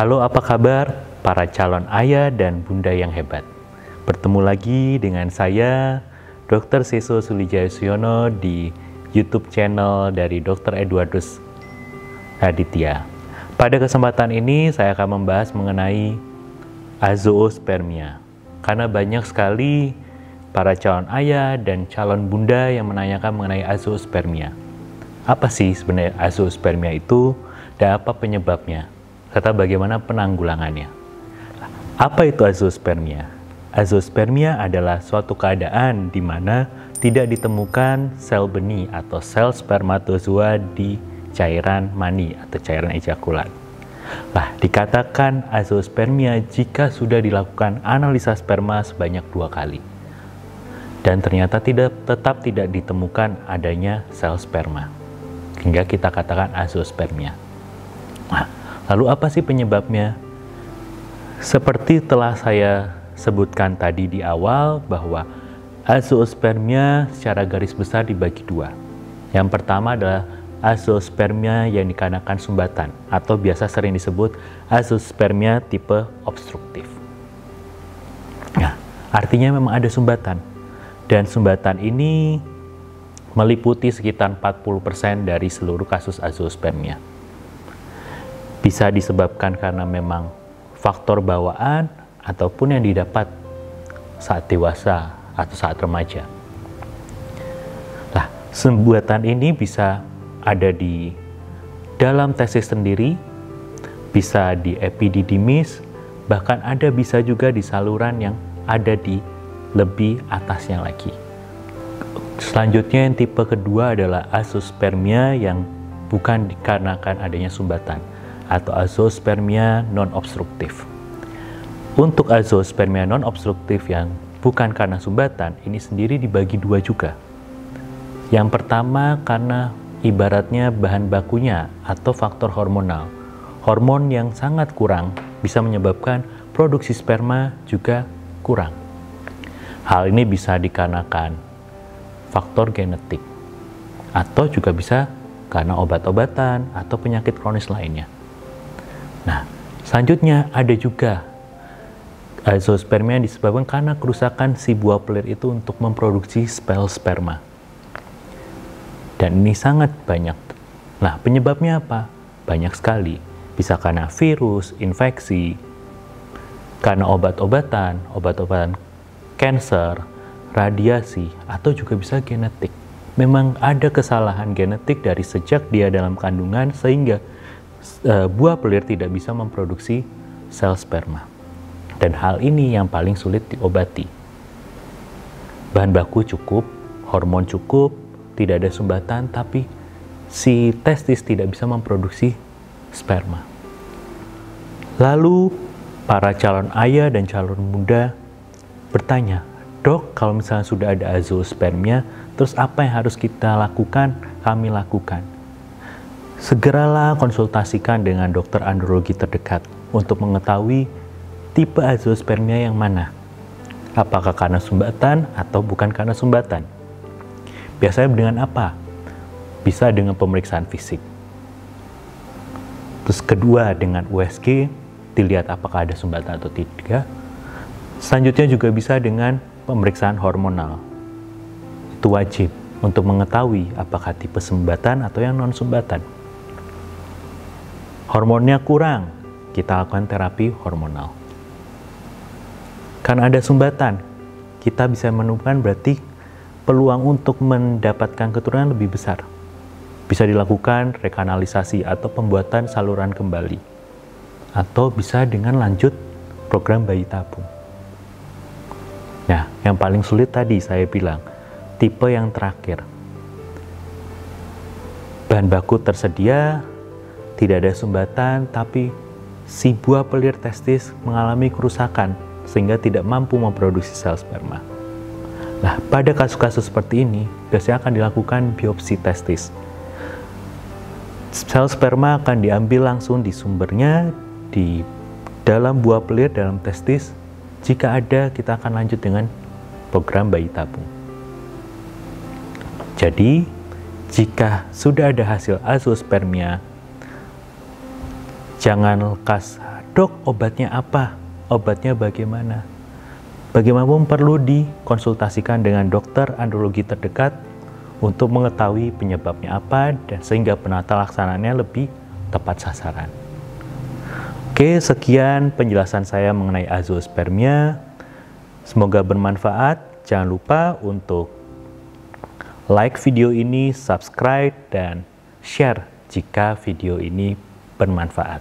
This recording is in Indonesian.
Halo, apa kabar para calon ayah dan bunda yang hebat? Bertemu lagi dengan saya, Dr. Seso Sulijaya Suyono di YouTube channel dari Dr. Edwardus Aditya. Pada kesempatan ini saya akan membahas mengenai azoospermia. Karena banyak sekali para calon ayah dan calon bunda yang menanyakan mengenai azoospermia. Apa sih sebenarnya azoospermia itu dan apa penyebabnya? Serta bagaimana penanggulangannya. Apa itu azoospermia? Azoospermia adalah suatu keadaan di mana tidak ditemukan sel benih atau sel spermatozoa di cairan mani atau cairan ejakulat. Dikatakan azoospermia jika sudah dilakukan analisa sperma sebanyak 2 kali. Dan ternyata tetap tidak ditemukan adanya sel sperma. Hingga kita katakan azoospermia. Lalu apa sih penyebabnya? Seperti telah saya sebutkan tadi di awal bahwa azoospermia secara garis besar dibagi 2. Yang pertama adalah azoospermia yang dikarenakan sumbatan atau biasa sering disebut azoospermia tipe obstruktif. Artinya memang ada sumbatan. Dan sumbatan ini meliputi sekitar 40% dari seluruh kasus azoospermia. Bisa disebabkan karena memang faktor bawaan ataupun yang didapat saat dewasa atau saat remaja. Sumbatan ini bisa ada di dalam testis sendiri, bisa di epididymis, bahkan bisa juga di saluran yang ada di lebih atasnya lagi. Selanjutnya yang tipe kedua adalah azoospermia yang bukan dikarenakan adanya sumbatan atau azoospermia non-obstruktif. Untuk azoospermia non-obstruktif yang bukan karena sumbatan, ini sendiri dibagi 2 juga. Yang pertama karena ibaratnya bahan bakunya atau faktor hormonal. Hormon yang sangat kurang bisa menyebabkan produksi sperma juga kurang. Hal ini bisa dikarenakan faktor genetik atau juga bisa karena obat-obatan atau penyakit kronis lainnya. Selanjutnya ada juga azoospermia yang disebabkan karena kerusakan si buah pelir itu untuk memproduksi sperma. Dan ini sangat banyak. Penyebabnya apa? Banyak sekali. Bisa karena virus, infeksi, karena obat-obatan kanker, radiasi, atau juga bisa genetik. Memang ada kesalahan genetik dari sejak dia dalam kandungan sehingga buah pelir tidak bisa memproduksi sel sperma. Dan hal ini yang paling sulit diobati. Bahan baku cukup, hormon cukup, tidak ada sumbatan, tapi si testis tidak bisa memproduksi sperma. Lalu para calon ayah dan calon bunda bertanya, "Dok, kalau misalnya sudah ada azoospermia, terus apa yang harus kita lakukan?" Kami lakukan. Segeralah konsultasikan dengan dokter andrologi terdekat untuk mengetahui tipe azoospermia yang mana. Apakah karena sumbatan atau bukan karena sumbatan? Biasanya dengan apa? Bisa dengan pemeriksaan fisik. Terus kedua dengan USG, dilihat apakah ada sumbatan atau tidak. Selanjutnya juga bisa dengan pemeriksaan hormonal. Itu wajib untuk mengetahui apakah tipe sumbatan atau yang non-sumbatan. Hormonnya kurang, kita lakukan terapi hormonal. Karena ada sumbatan, kita bisa menemukan berarti peluang untuk mendapatkan keturunan lebih besar. Bisa dilakukan rekanalisasi atau pembuatan saluran kembali. Atau bisa dengan lanjut program bayi tabung. Yang paling sulit tadi saya bilang, tipe yang terakhir. Bahan baku tersedia, tidak ada sumbatan, tapi si buah pelir testis mengalami kerusakan sehingga tidak mampu memproduksi sel sperma. Pada kasus-kasus seperti ini, biasanya akan dilakukan biopsi testis. Sel sperma akan diambil langsung di sumbernya, di dalam buah pelir, dalam testis. Jika ada, kita akan lanjut dengan program bayi tabung. Jadi, jika sudah ada hasil azoospermia, jangan lekas Dok, obatnya apa? Obatnya bagaimana? Bagaimanapun perlu dikonsultasikan dengan dokter andrologi terdekat untuk mengetahui penyebabnya apa dan sehingga penata laksanaannya lebih tepat sasaran. Oke, sekian penjelasan saya mengenai azoospermia. Semoga bermanfaat. Jangan lupa untuk like video ini, subscribe, dan share jika video ini bermanfaat.